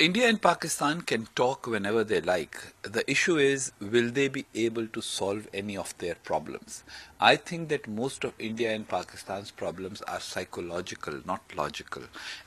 India and Pakistan can talk whenever they like. The issue is, will they be able to solve any of their problems? I think that most of India and Pakistan's problems are psychological, not logical.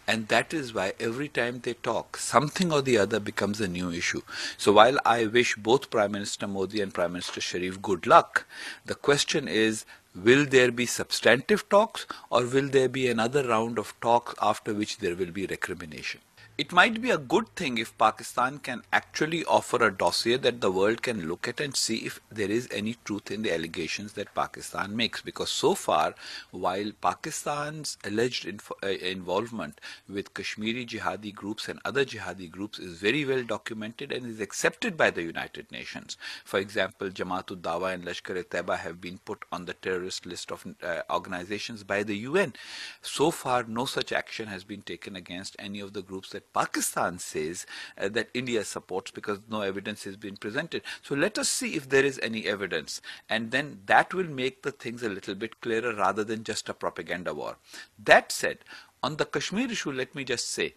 And that is why every time they talk, something or the other becomes a new issue. So while I wish both Prime Minister Modi and Prime Minister Sharif good luck, the question is, will there be substantive talks or will there be another round of talks after which there will be recrimination? It might be a good thing if Pakistan can actually offer a dossier that the world can look at and see if there is any truth in the allegations that Pakistan makes. Because so far, while Pakistan's alleged involvement with Kashmiri jihadi groups and other jihadi groups is very well documented and is accepted by the United Nations. For example, Jamaat-ud-Dawa and Lashkar-e-Taiba have been put on the terrorist list of organizations by the UN. So far, no such action has been taken against any of the groups that Pakistan says that India supports, because no evidence has been presented. So let us see if there is any evidence, and then that will make the things a little bit clearer rather than just a propaganda war. That said, on the Kashmir issue, let me just say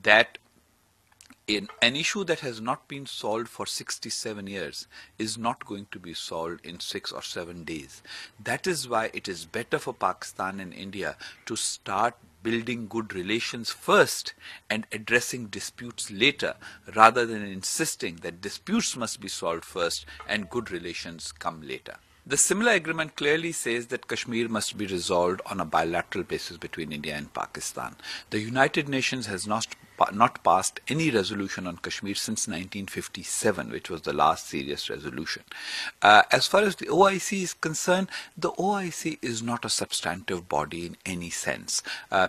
that in an issue that has not been solved for 67 years is not going to be solved in 6 or 7 days. That is why it is better for Pakistan and India to start building good relations first and addressing disputes later, rather than insisting that disputes must be solved first and good relations come later. The similar agreement clearly says that Kashmir must be resolved on a bilateral basis between India and Pakistan. The United Nations has not passed any resolution on Kashmir since 1957, which was the last serious resolution. As far as the OIC is concerned, the OIC is not a substantive body in any sense.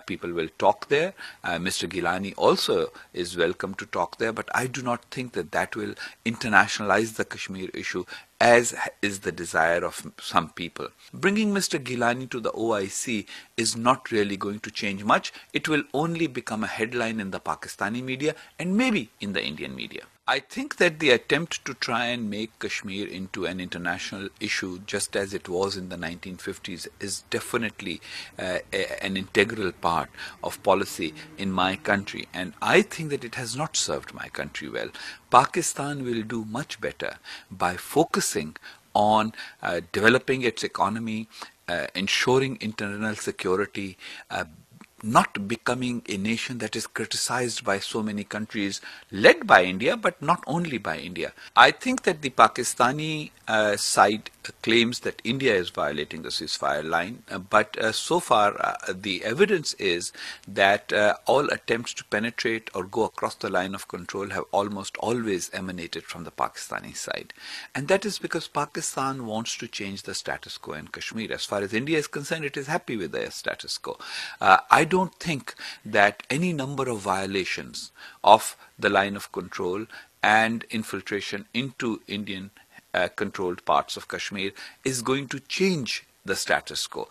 People will talk there. Mr. Gilani also is welcome to talk there, but I do not think that that will internationalize the Kashmir issue, as is the desire of some people. Bringing Mr. Gilani to the OIC is not really going to change much. It will only become a headline in the Pakistani media and maybe in the Indian media. I think that the attempt to try and make Kashmir into an international issue, just as it was in the 1950s, is definitely an integral part of policy in my country, and I think that it has not served my country well. Pakistan will do much better by focusing on developing its economy, ensuring internal security, not becoming a nation that is criticized by so many countries, led by India, but not only by India. I think that the Pakistani side claims that India is violating the ceasefire line, but so far the evidence is that all attempts to penetrate or go across the line of control have almost always emanated from the Pakistani side. And that is because Pakistan wants to change the status quo in Kashmir. As far as India is concerned, it is happy with their status quo. I don't think that any number of violations of the line of control and infiltration into Indian controlled parts of Kashmir is going to change the status quo.